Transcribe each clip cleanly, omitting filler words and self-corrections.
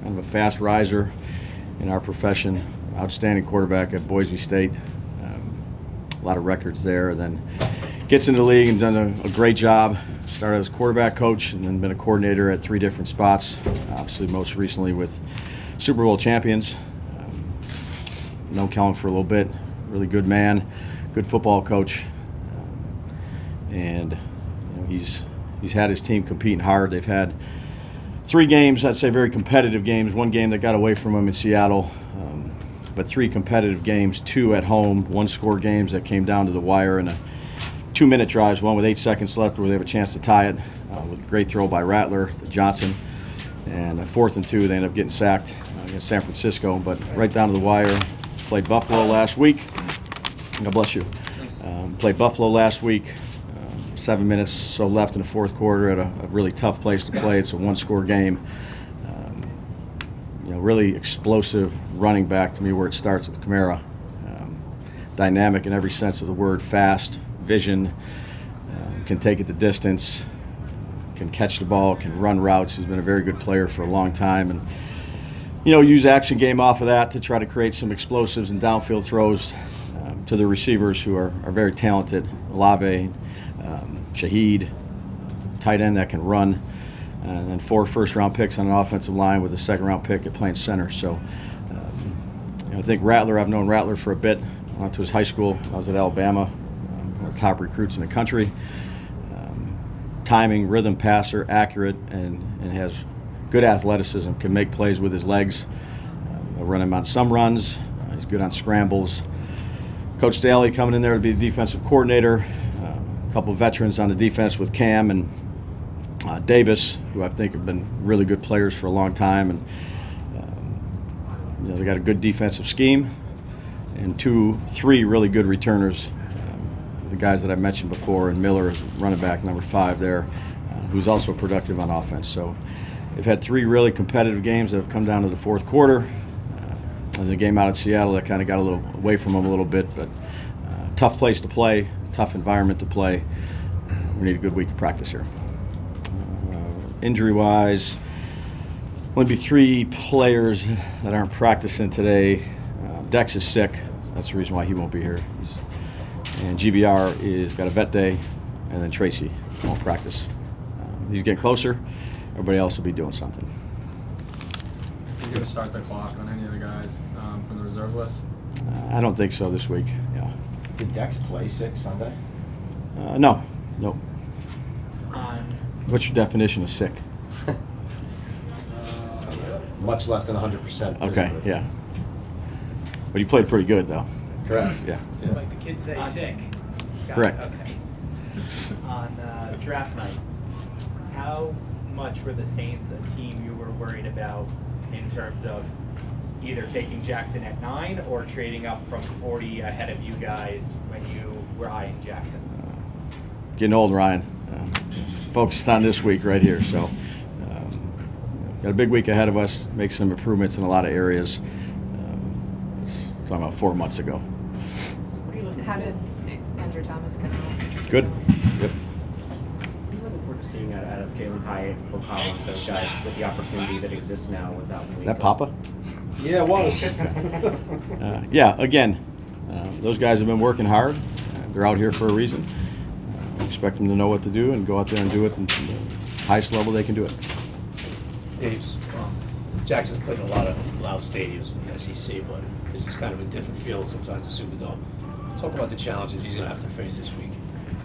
kind of a fast riser in our profession. Outstanding quarterback at Boise State. A lot of records there. And then gets into the league and done a great job. Started as quarterback coach and then been a coordinator at 3 different spots. Obviously, most recently with Super Bowl champions. Known Kellen for a little bit. Really good man, good football coach, and he's had his team competing hard. They've had 3 games, I'd say very competitive games. 1 game that got away from them in Seattle, but 3 competitive games, 2 at home, 1-score games that came down to the wire in a 2-minute drives, one with 8 seconds left where they have a chance to tie it with a great throw by Rattler to Johnson, and a 4th and 2 they end up getting sacked against San Francisco, but right down to the wire. Played Buffalo last week. God bless you. Played Buffalo last week. 7 minutes so left in the 4th quarter at a really tough place to play. It's a 1-score game. Really explosive running back to me where it starts with Kamara. Dynamic in every sense of the word, fast, vision, can take it the distance, can catch the ball, can run routes. He's been a very good player for a long time. And use action game off of that to try to create some explosives and downfield throws to the receivers who are very talented. Olave, Shaheed, tight end that can run, and then 4 first-round picks on an offensive line with a second-round pick at playing center. So I think Rattler, I've known Rattler for a bit. I went to his high school. I was at Alabama, one of the top recruits in the country. Timing, rhythm passer, accurate, and has good athleticism, can make plays with his legs. I run him on some runs. He's good on scrambles. Coach Daly coming in there to be the defensive coordinator. A couple of veterans on the defense with Cam and Davis, who I think have been really good players for a long time. And they got a good defensive scheme and 3 really good returners. The guys that I mentioned before, and Miller is running back number 5 there, who's also productive on offense. So they've had 3 really competitive games that have come down to the 4th quarter. And the game out at Seattle that kind of got a little away from them a little bit, but tough place to play, tough environment to play. We need a good week of practice here. Injury-wise, only be 3 players that aren't practicing today. Dex is sick. That's the reason why he won't be here. And GBR is got a vet day, and then Tracy won't practice. He's getting closer. Everybody else will be doing something. Are you going to start the clock on any of the guys from the reserve list? I don't think so this week. Yeah. Did Dex play sick Sunday? No. Nope. What's your definition of sick? Much less than 100%. Okay, yeah. But he played pretty good, though. Correct. Yeah. Like the kids say, sick. Correct. Okay. On draft night, how much were the Saints a team you were worried about in terms of either taking Jackson at 9 or trading up from 40 ahead of you guys when you were eyeing Jackson? Getting old, Ryan. Focused on this week right here. So got a big week ahead of us. Make some improvements in a lot of areas. It's talking about 4 months ago. How did Andrew Thomas come out? Good. Yep. What are you looking forward to seeing out of Jalen Hyatt, Will Collins, those guys with the opportunity that exists now without Malik? That Papa? Yeah, it was. Yeah, again, those guys have been working hard. They're out here for a reason. Expect them to know what to do and go out there and do it at the highest level they can do it. Dave's, Jackson's played in a lot of loud stadiums in the SEC, but this is kind of a different field sometimes, the Superdome. Talk about the challenges he's going to have to face this week.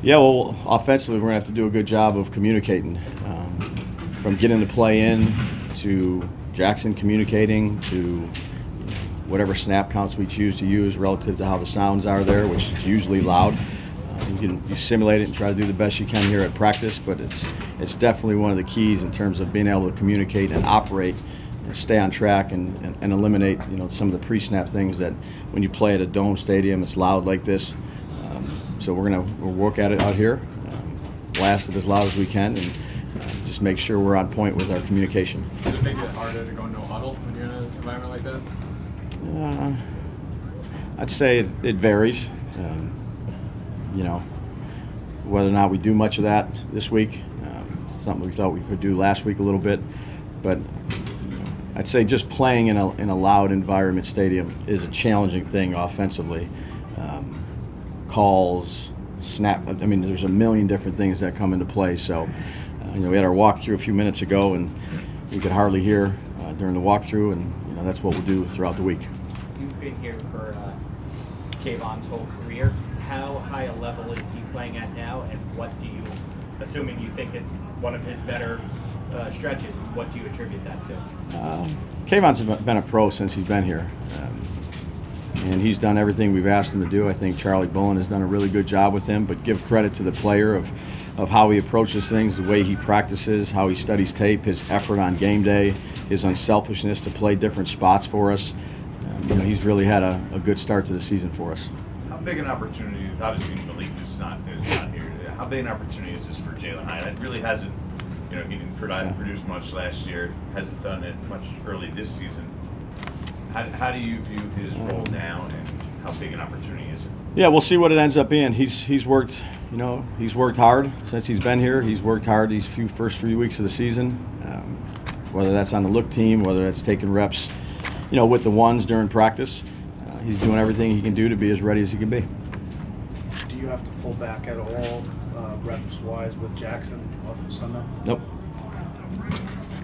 Yeah, well, offensively, we're going to have to do a good job of communicating. From getting the play in to Jackson communicating to whatever snap counts we choose to use relative to how the sounds are there, which is usually loud. You simulate it and try to do the best you can here at practice, but it's definitely one of the keys in terms of being able to communicate and operate and stay on track and eliminate some of the pre-snap things that when you play at a dome stadium, it's loud like this. So we'll work at it out here, blast it as loud as we can, and just make sure we're on point with our communication. Does it make it harder to go no huddle when you're in an environment like that? I'd say it varies. Whether or not we do much of that this week, it's something we thought we could do last week a little bit, but I'd say just playing in a loud environment stadium is a challenging thing offensively. Calls, snap. I mean, there's a million different things that come into play. So, we had our walkthrough a few minutes ago, and you could hardly hear during the walkthrough, and that's what we'll do throughout the week. You've been here for Kayvon's whole career. How high a level is he playing at now, and what do you, assuming you think it's one of his better stretches, what do you attribute that to? Kayvon's been a pro since he's been here, and he's done everything we've asked him to do. I think Charlie Bullen has done a really good job with him, but give credit to the player of how he approaches things, the way he practices, how he studies tape, his effort on game day, his unselfishness to play different spots for us. He's really had a good start to the season for us. How big an opportunity, obviously Malik is not here, how big an opportunity is this for Jalen Hyatt? It really hasn't, he didn't produce much last year, hasn't done it much early this season. How do you view his role now, and how big an opportunity is it? Yeah, we'll see what it ends up being. He's worked, he's worked hard since he's been here. He's worked hard these first few weeks of the season, whether that's on the look team, whether that's taking reps, with the ones during practice. He's doing everything he can do to be as ready as he can be. Do you have to pull back at all, reps-wise, with Jackson off of Sunday? Nope.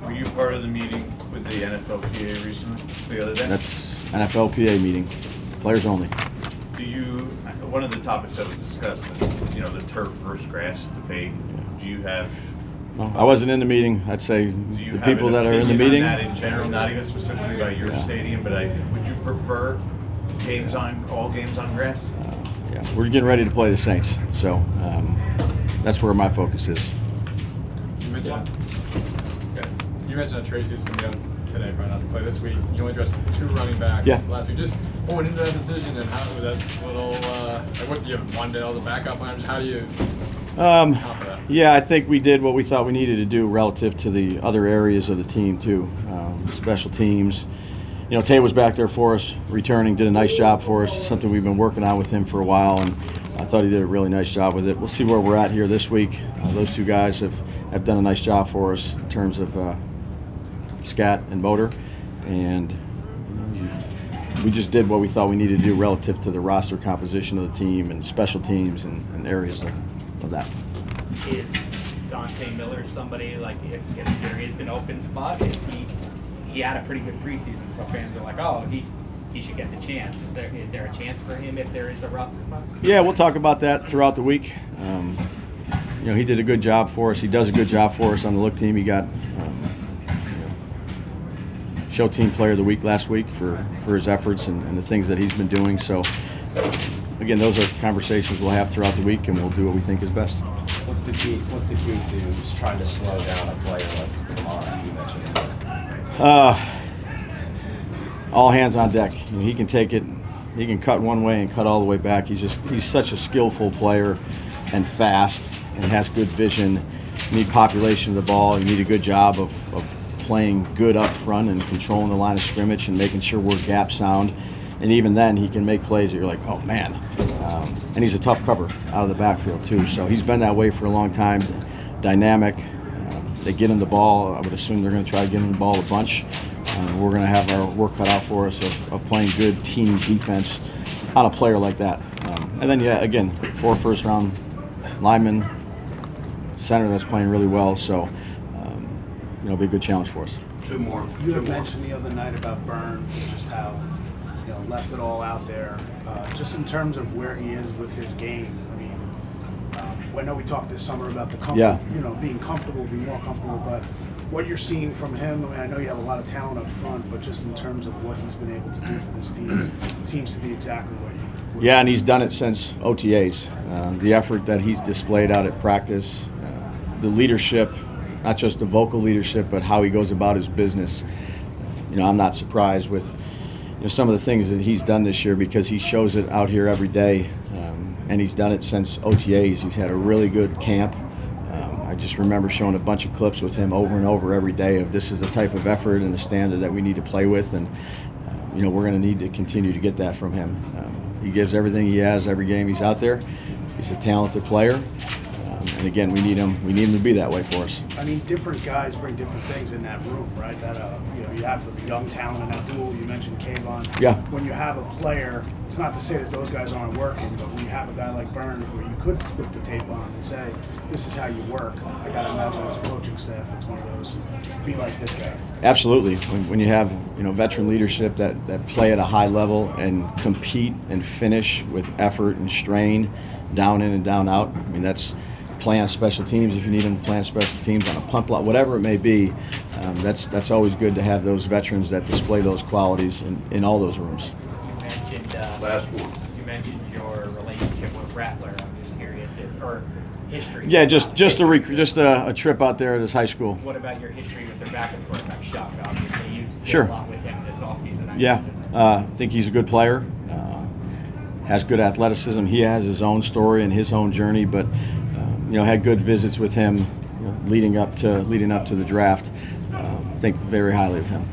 Were you part of the meeting with the NFLPA recently, the other day? That's NFLPA meeting, players only. One of the topics that was discussed, the turf versus grass debate, do you have... No, I wasn't in the meeting. I'd say the people that are in the meeting. That in general, not even specifically about your stadium, but would you prefer all games on grass? Yeah, we're getting ready to play the Saints, so that's where my focus is. You mentioned that Tracy's going to be on today, probably not to play this week. You only dressed 2 running backs last week. Just what went into that decision, and how was that little, what do you have, one day all the backup plans? How do you account for that? Yeah, I think we did what we thought we needed to do relative to the other areas of the team, too. Special teams. Tay was back there for us, returning, did a nice job for us. It's something we've been working on with him for a while, and I thought he did a really nice job with it. We'll see where we're at here this week. Those 2 guys have done a nice job for us in terms of Scat and Boder, and we just did what we thought we needed to do relative to the roster composition of the team and special teams and areas of that. Is Dante Miller somebody, like, if there is an open spot, he had a pretty good preseason, so fans are like, oh, he should get the chance. Is there a chance for him if there is a roster spot? Yeah, we'll talk about that throughout the week. He did a good job for us. He does a good job for us on the look team. He got show team player of the week last week for his efforts and the things that he's been doing. So again, those are conversations we'll have throughout the week, and we'll do what we think is best. What's the key to just trying to slow down a player like Kamara you mentioned? All hands on deck. He can take it. He can cut one way and cut all the way back. He's such a skillful player and fast and has good vision. You need population of the ball. You need a good job of playing good up front and controlling the line of scrimmage and making sure we're gap sound. And even then, he can make plays that you're like, oh, man. And he's a tough cover out of the backfield, too. So he's been that way for a long time, dynamic. They get him the ball. I would assume they're going to try to get him the ball a bunch. We're going to have our work cut out for us of playing good team defense on a player like that. And then, again, 4 first-round linemen, center that's playing really well. So, it'll be a good challenge for us. You had mentioned the other night about Burns and just how, left it all out there. Just in terms of where he is with his game. I mean, I know we talked this summer about the comfort, being comfortable, being more comfortable, but what you're seeing from him, I mean, I know you have a lot of talent up front, but just in terms of what he's been able to do for this team, seems to be exactly what you... Yeah, and he's done it since OTAs. The effort that he's displayed out at practice, the leadership, not just the vocal leadership, but how he goes about his business. I'm not surprised with some of the things that he's done this year because he shows it out here every day, and he's done it since OTAs. He's had a really good camp. I just remember showing a bunch of clips with him over and over every day of this is the type of effort and the standard that we need to play with, and we're going to need to continue to get that from him. He gives everything he has every game he's out there. He's a talented player, And again, we need him. We need him to be that way for us. I mean, different guys bring different things in that room, right? That you have the young talent in that duel. You mentioned Kayvon. Yeah. When you have a player, it's not to say that those guys aren't working, but when you have a guy like Burns, where you could flip the tape on and say, "This is how you work," I gotta imagine as a coaching staff, it's one of those. Be like this guy. Absolutely. When you have veteran leadership that play at a high level and compete and finish with effort and strain, down in and down out. I mean, that's play on special teams if you need them to play on special teams, on a pump lot, whatever it may be. That's always good to have those veterans that display those qualities in all those rooms. You mentioned your relationship with Rattler. I'm just curious or history. Yeah, just a trip out there at his high school. What about your history with their backup quarterback, Shock? Obviously, you did Sure. a lot with him this offseason. Yeah, I think he's a good player. Has good athleticism. He has his own story and his own journey, but had good visits with him leading up to the draft. Think very highly of him.